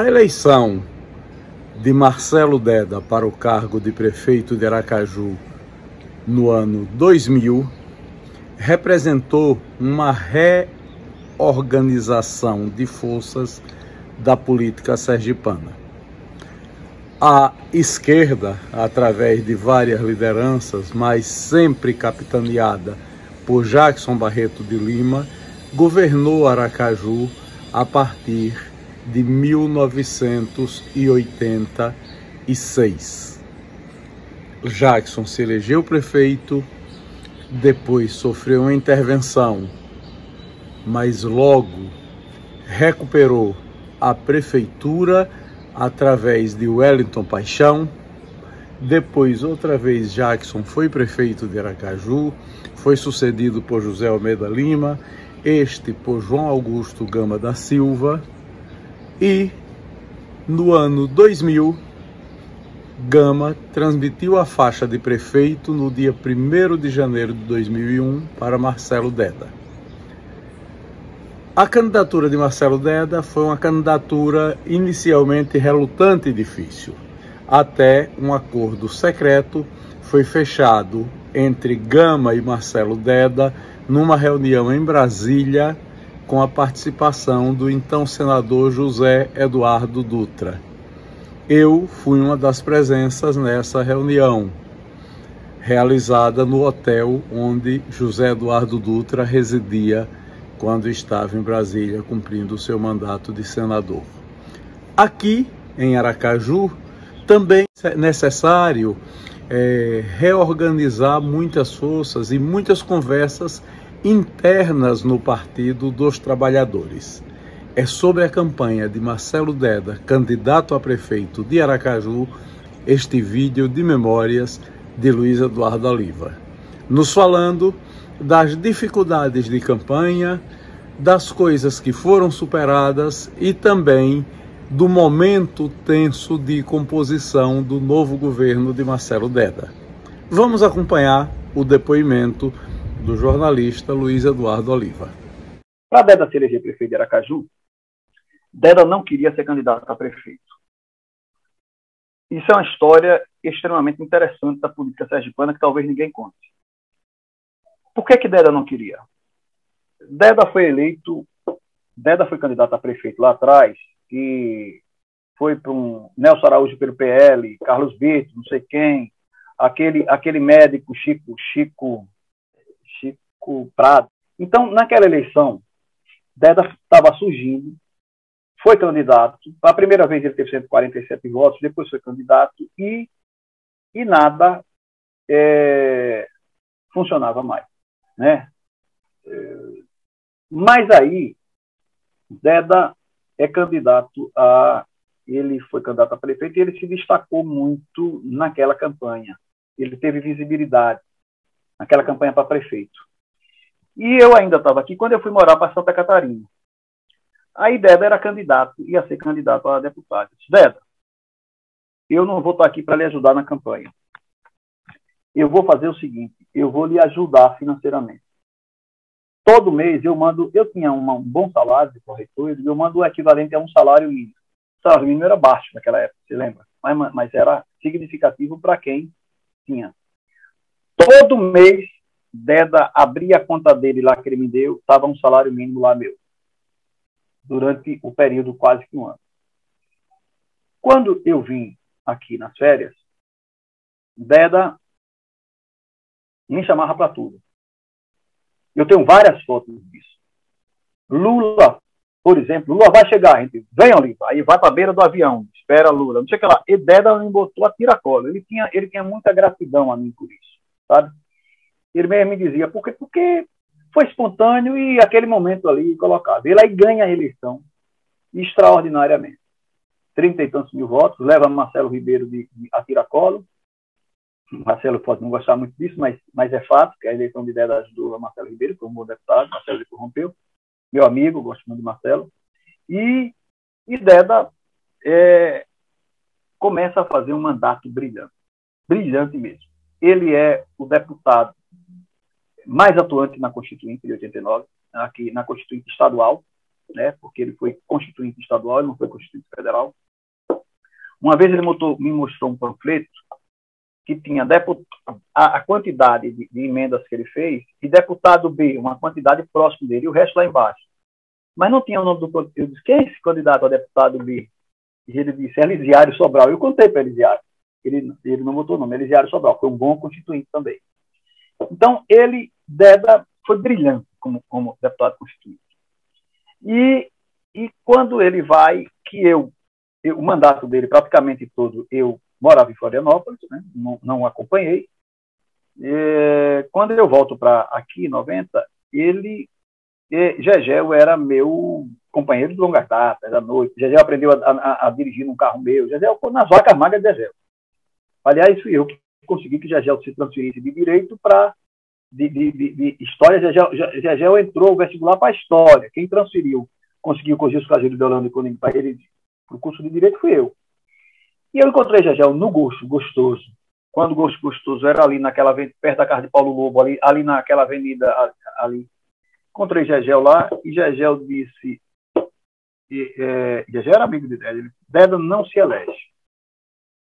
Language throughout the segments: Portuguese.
eleição de Marcelo Deda para o cargo de prefeito de Aracaju no ano 2000 representou uma reorganização de forças da política sergipana. A esquerda, através de várias lideranças, mas sempre capitaneada por Jackson Barreto de Lima, governou Aracaju a partir de 1986. Jackson se elegeu prefeito, depois sofreu uma intervenção, mas logo recuperou a prefeitura através de Wellington Paixão. Depois, outra vez, Jackson foi prefeito de Aracaju, foi sucedido por José Almeida Lima, este por João Augusto Gama da Silva, e no ano 2000, Gama transmitiu a faixa de prefeito no dia 1º de janeiro de 2001 para Marcelo Deda. A candidatura de Marcelo Deda foi uma candidatura inicialmente relutante e difícil, até um acordo secreto foi fechado entre Gama e Marcelo Deda numa reunião em Brasília com a participação do então senador José Eduardo Dutra. Eu fui uma das presenças nessa reunião, realizada no hotel onde José Eduardo Dutra residia quando estava em Brasília cumprindo o seu mandato de senador. Aqui, em Aracaju, também é necessário reorganizar muitas forças e muitas conversas internas no Partido dos Trabalhadores. É sobre a campanha de Marcelo Deda, candidato a prefeito de Aracaju, este vídeo de memórias de Luiz Eduardo Oliva, nos falando das dificuldades de campanha, das coisas que foram superadas e também do momento tenso de composição do novo governo de Marcelo Deda. Vamos acompanhar o depoimento do jornalista Luiz Eduardo Oliva. Para Deda se eleger prefeito de Aracaju, Deda não queria ser candidato a prefeito. Isso é uma história extremamente interessante da política sergipana que talvez ninguém conte. Por que Deda não queria? Deda foi candidato a prefeito lá atrás, que foi para um Nelson Araújo pelo PL, Carlos Brito, não sei quem, aquele médico Chico Prado. Então, naquela eleição, Deda estava surgindo, foi candidato, a primeira vez ele teve 147 votos, depois foi candidato e nada funcionava mais, né? Mas aí, Deda ele foi candidato a prefeito e ele se destacou muito naquela campanha. Ele teve visibilidade naquela campanha para prefeito. E eu ainda estava aqui quando eu fui morar para Santa Catarina. Aí Deda ia ser candidato a deputado. Eu disse, Deda, eu não vou estar aqui para lhe ajudar na campanha. Eu vou fazer o seguinte, eu vou lhe ajudar financeiramente. Todo mês eu tinha um bom salário de corretor, e eu mando o equivalente a um salário mínimo. O salário mínimo era baixo naquela época, você lembra? Mas era significativo para quem tinha. Todo mês, Deda abria a conta dele lá que ele me deu, estava um salário mínimo lá meu. Durante o período quase que um ano. Quando eu vim aqui nas férias, Deda me chamava para tudo. Eu tenho várias fotos disso. Lula, por exemplo, Lula vai chegar, gente, vem Oliva, aí vai para a beira do avião, espera Lula, não sei o que lá. E Deda me botou a tiracolo. Ele tinha muita gratidão a mim por isso, sabe? Ele mesmo me dizia, porque foi espontâneo e aquele momento ali colocado. Ele aí ganha a eleição extraordinariamente. 30 e tantos mil votos, leva Marcelo Ribeiro a tiracolo. Marcelo pode não gostar muito disso, mas é fato que a eleição de Deda ajudou a Marcelo Ribeiro, que foi um bom deputado. Marcelo se corrompeu. Meu amigo, gosto muito de Marcelo. E Deda começa a fazer um mandato brilhante. Brilhante mesmo. Ele é o deputado mais atuante na Constituinte de 89, aqui na Constituinte estadual, né, porque ele foi constituinte estadual, ele não foi constituinte federal. Uma vez ele me mostrou um panfleto que tinha a quantidade de emendas que ele fez, e deputado B, uma quantidade próxima dele, e o resto lá embaixo. Mas não tinha o nome do candidato. Eu disse, quem é esse candidato a deputado B? E ele disse, Elisiário Sobral. Eu contei para Elisiário. Ele não botou o nome, Elisiário Sobral. Foi um bom constituinte também. Então, Deda foi brilhante como deputado constituinte. E quando ele vai, o mandato dele praticamente todo, eu morava em Florianópolis, né? Não acompanhei. Quando eu volto para aqui, em 90, Gegel era meu companheiro de longas datas, da noite. Gegel aprendeu a dirigir num carro meu. Gegel foi nas vacas magras de Gegel. Aliás, fui eu que consegui que Gegel se transferisse de direito para de história. Gegel entrou o vestibular para história. Quem conseguiu corrigir os caseiros de Holanda para ele para o curso de direito fui eu. E eu encontrei Gegel no Gostoso. Quando o Gosto Gostoso era ali naquela perto da casa de Paulo Lobo, ali naquela avenida ali. Encontrei Gegel lá e Gegel disse, Gegel era amigo de Deda, ele disse, Deda não se elege.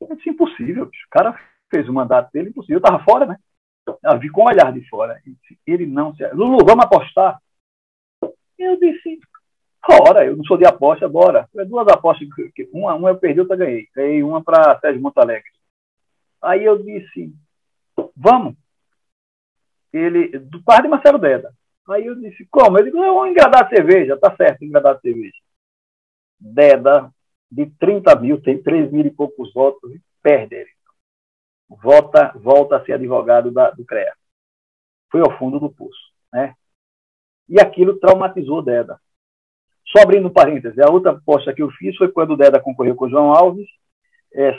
Eu disse, impossível, bicho. O cara fez o mandato dele, impossível. Eu estava fora, né? Eu vi com o olhar de fora. Ele não se elege. Lulu, vamos apostar? Eu disse, bora, eu não sou de aposta, bora. Foi duas apostas, uma eu perdi, outra ganhei. Ganhei uma para Sérgio Montalegre. Aí eu disse, vamos. Ele, do par de Marcelo Deda. Aí eu disse, como? Ele disse, vamos engradar a cerveja. Tá certo, engradar a cerveja. Deda, de 30 mil, tem 3 mil e poucos votos, e perde ele. Volta a ser advogado do CREA. Foi ao fundo do poço, né? E aquilo traumatizou Deda. Só abrindo parênteses, a outra aposta que eu fiz foi quando o Deda concorreu com o João Alves.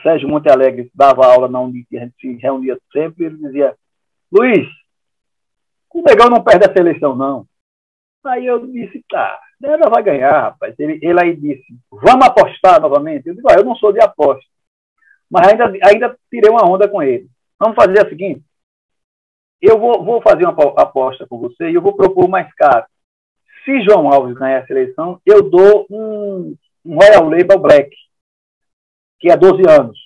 Sérgio Montealegre dava aula na Unicamp, que a gente se reunia sempre, e ele dizia, Luiz, o Negão não perde essa eleição, não. Aí eu disse, tá, Deda vai ganhar, rapaz. Ele aí disse, vamos apostar novamente? Eu digo, eu não sou de aposta. Mas ainda tirei uma onda com ele. Vamos fazer o seguinte, eu vou fazer uma aposta com você e eu vou propor mais caro. Se João Alves ganhar essa eleição, eu dou um Royal Label Black, que é 12 anos.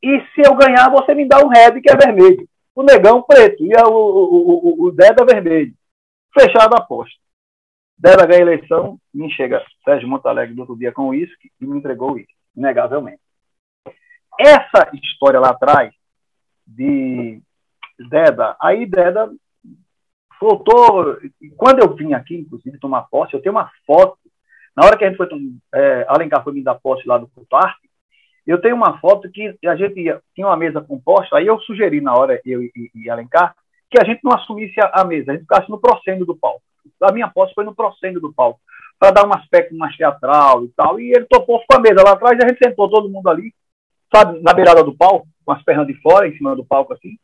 E se eu ganhar, você me dá um Red, que é vermelho. O Negão preto e o Deda vermelho. Fechado a aposta. Deda ganha a eleição, me chega Sérgio Montalegre do outro dia com o uísque e me entregou o uísque, inegavelmente. Essa história lá atrás de Deda, aí Deda voltou. Quando eu vim aqui, inclusive, tomar posse, eu tenho uma foto. Na hora que a gente foi, Alencar foi me dar posse lá do Plutarque, eu tenho uma foto que a gente tinha uma mesa composta, aí eu sugeri na hora, eu e Alencar, que a gente não assumisse a mesa, a gente ficasse no proscênio do palco. A minha posse foi no proscênio do palco, para dar um aspecto mais teatral e tal, e ele topou, ficou a mesa lá atrás, e a gente sentou todo mundo ali, sabe, na beirada do palco, com as pernas de fora, em cima do palco, assim,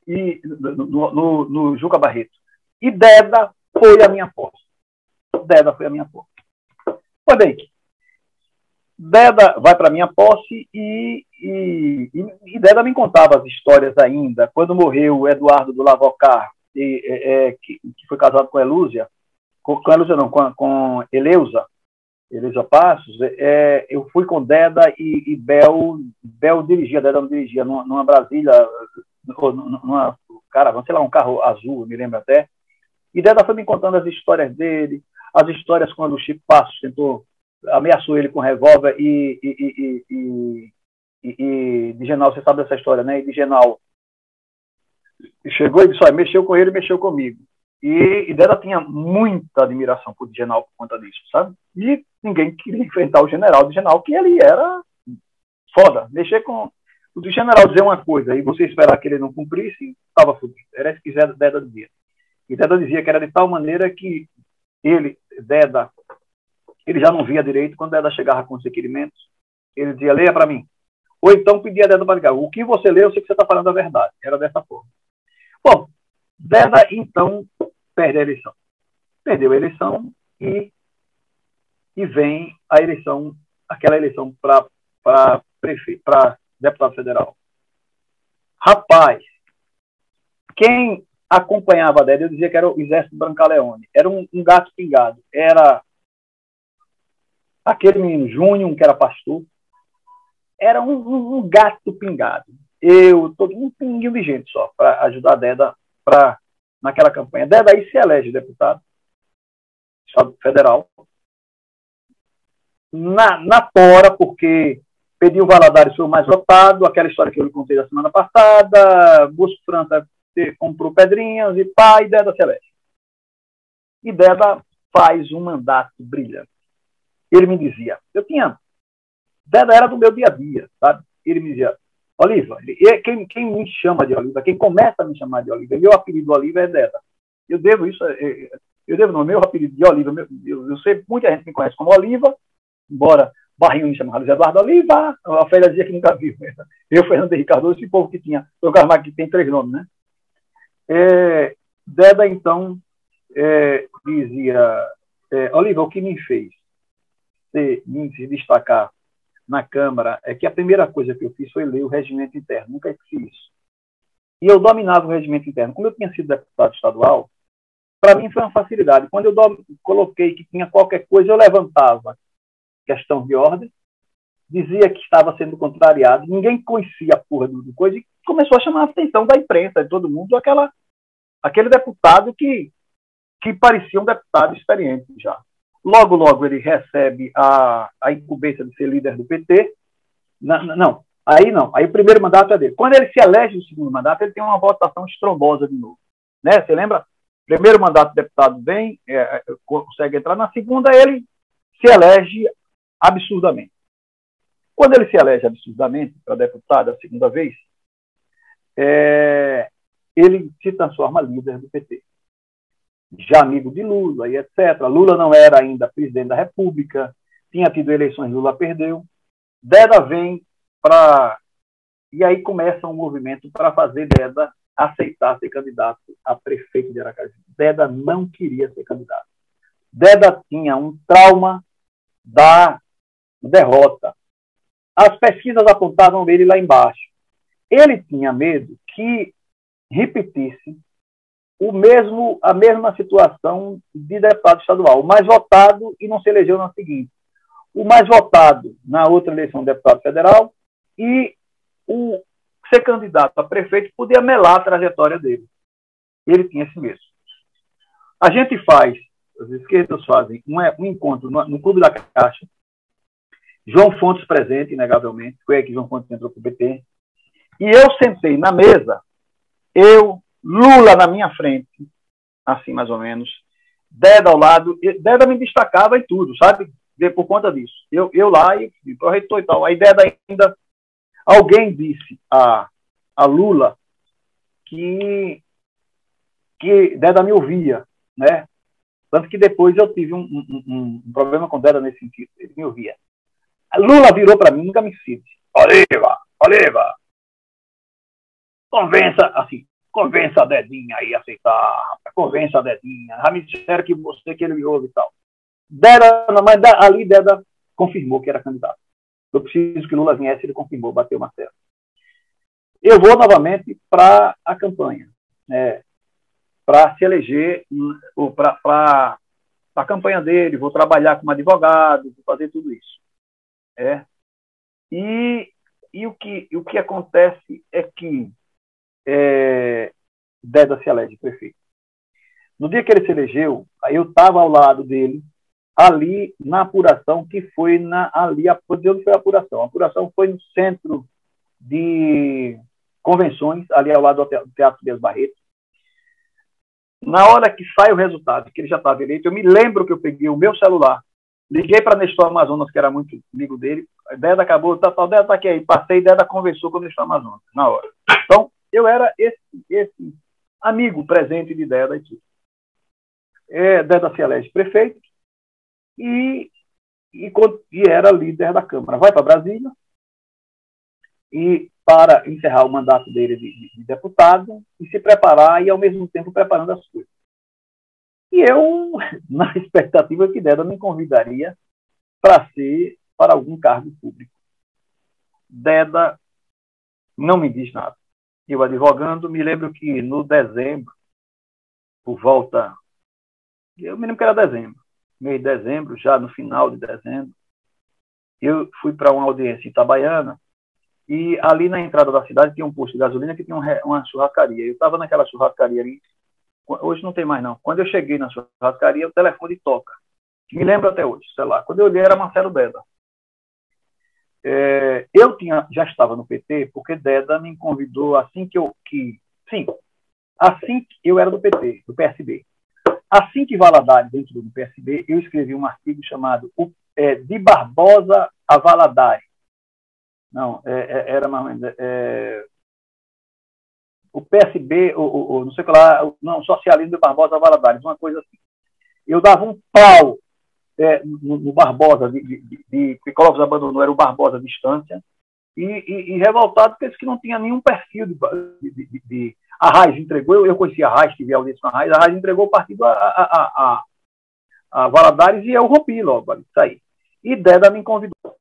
e no Juca Barreto. E Deda foi a minha posse. Deda foi a minha posse. Pois bem, Deda vai para a minha posse e Deda me contava as histórias ainda. Quando morreu o Eduardo do Lavocar, que foi casado com Elúzia, com Eleusa Passos, eu fui com Deda e Bel dirigia, Deda não dirigia, numa Brasília, numa caravana, sei lá, um carro azul, eu me lembro até. E Deda foi me contando as histórias dele, as histórias quando o Chico Passos ameaçou ele com revólver e Digenal, você sabe dessa história, né? E Digenal chegou e disse, olha, mexeu com ele, mexeu comigo. E Deda tinha muita admiração por Digenal por conta disso, sabe? E ninguém queria enfrentar o general Digenal, que ele era foda. Mexer com o general dizer uma coisa e você esperar que ele não cumprisse, estava fudido. Era isso que Deda dizia. E Deda dizia que era de tal maneira que Deda já não via direito. Quando Deda chegava com os requerimentos, ele dizia, leia para mim. Ou então pedia a Deda para ligar. O que você lê, eu sei que você está falando a verdade. Era dessa forma. Bom, Deda, então, perde a eleição. Perdeu a eleição e vem a eleição, aquela eleição para deputado federal. Rapaz, quem acompanhava Deda, eu dizia que era o Exército Brancaleone. Era um gato pingado. Era aquele menino Júnior, que era pastor, era um gato pingado. Eu, todo um pinguinho de gente só, para ajudar a Deda naquela campanha. Deda aí se elege deputado federal. Na tora, porque Pedrinho Valadares foi o mais votado, aquela história que eu lhe contei da semana passada, Bosco França comprou Pedrinhas e pá, e Deda se elege. E Deda faz um mandato brilhante. Ele me dizia, Deda era do meu dia a dia, sabe? Ele me dizia, Oliva, quem me chama de Oliva, quem começa a me chamar de Oliva, meu apelido Oliva é Deda. Eu devo no meu apelido de Oliva, eu sei, muita gente me conhece como Oliva, embora Barrinho me chamava de Eduardo Oliva, a Ofélia dizia que nunca viu. Eu, Fernando Henrique Cardoso, esse povo que tinha, o Carmack que tem 3 nomes, né? Deda, então, dizia, Oliva, o que me fez se destacar na Câmara é que a primeira coisa que eu fiz foi ler o regimento interno, nunca fiz isso. E eu dominava o regimento interno. Como eu tinha sido deputado estadual, para mim foi uma facilidade. Quando eu coloquei que tinha qualquer coisa, eu levantava questão de ordem, dizia que estava sendo contrariado, ninguém conhecia a porra do coisa, e começou a chamar a atenção da imprensa, de todo mundo, aquele deputado que parecia um deputado experiente já. Logo, logo ele recebe a incumbência de ser líder do PT. Aí o primeiro mandato é dele. Quando ele se elege no segundo mandato, ele tem uma votação estrondosa de novo. Né? Você lembra? Primeiro mandato, o deputado vem, consegue entrar. Na segunda, ele se elege absurdamente. Quando ele se elege absurdamente para deputado a segunda vez, ele se transforma líder do PT. Já amigo de Lula e etc. Lula não era ainda presidente da República, tinha tido eleições, Lula perdeu. Deda vem e aí começa um movimento para fazer Deda aceitar ser candidato a prefeito de Aracaju. Deda não queria ser candidato. Deda tinha um trauma da derrota. As pesquisas apontavam ele lá embaixo. Ele tinha medo que repetisse a mesma situação de deputado estadual. O mais votado e não se elegeu na seguinte. O mais votado na outra eleição de deputado federal e o ser candidato a prefeito podia melar a trajetória dele. Ele tinha esse medo. A gente faz, as esquerdas fazem um encontro no Clube da Caixa. João Fontes presente, inegavelmente. Foi aí que João Fontes entrou para o PT. E eu sentei na mesa, Lula na minha frente, assim mais ou menos, Deda ao lado. Deda me destacava em tudo, sabe? Por conta disso. Eu lá e projetou e tal. Aí Deda ainda... Alguém disse a Lula que Deda me ouvia, né? Tanto que depois eu tive um problema com Deda nesse sentido. Ele me ouvia. A Lula virou para mim, nunca me cite. Oliva, convença a Dedinha aí a aceitar, convença a Dedinha, já me disseram que ele me ouve e tal. Ali Deda confirmou que era candidato. Eu preciso que Lula viesse, ele confirmou, bateu o martelo. Eu vou novamente para a campanha, para se eleger, para a campanha dele, vou trabalhar como advogado, vou fazer tudo isso. E o que acontece é que Deda se elege prefeito. No dia que ele se elegeu, aí eu estava ao lado dele, ali na apuração, que foi onde foi a apuração? A apuração foi no centro de convenções, ali ao lado do Teatro Dias Barreto. Na hora que sai o resultado, que ele já estava eleito, eu me lembro que eu peguei o meu celular, liguei para Nestor Amazonas, que era muito amigo dele, a Deda acabou, Deda está aqui aí, passei, Deda conversou com o Nestor Amazonas, na hora. Então, eu era esse amigo presente de Deda e tudo. Deda se elege prefeito e era líder da Câmara. Vai para Brasília e para encerrar o mandato dele de deputado e se preparar e, ao mesmo tempo, preparando as coisas. E eu, na expectativa que Deda me convidaria para algum cargo público. Deda não me diz nada. Eu advogando, me lembro que no dezembro, eu me lembro que era dezembro, mês de dezembro, já no final de dezembro, eu fui para uma audiência em Itabaiana, e ali na entrada da cidade tinha um posto de gasolina que tinha uma churrascaria. Eu estava naquela churrascaria ali, hoje não tem mais não. Quando eu cheguei na churrascaria, o telefone toca. Me lembro até hoje, sei lá. Quando eu olhei, era Marcelo Deda. Eu já estava no PT, porque Deda me convidou assim que eu era do PT, do PSB. Assim que Valadares entrou no PSB, eu escrevi um artigo chamado De Barbosa a Valadares. Não, era mais o PSB, não sei o que lá, não, Socialismo de Barbosa a Valadares, uma coisa assim. Eu dava um pau no Barbosa, que Clóvis abandonou, era o Barbosa Distância, e revoltado porque disse que não tinha nenhum perfil de a Raiz entregou, eu conhecia a Raiz, tive audiência com a Raiz entregou o partido a Valadares e eu rompi logo, saí. E Deda me convidou.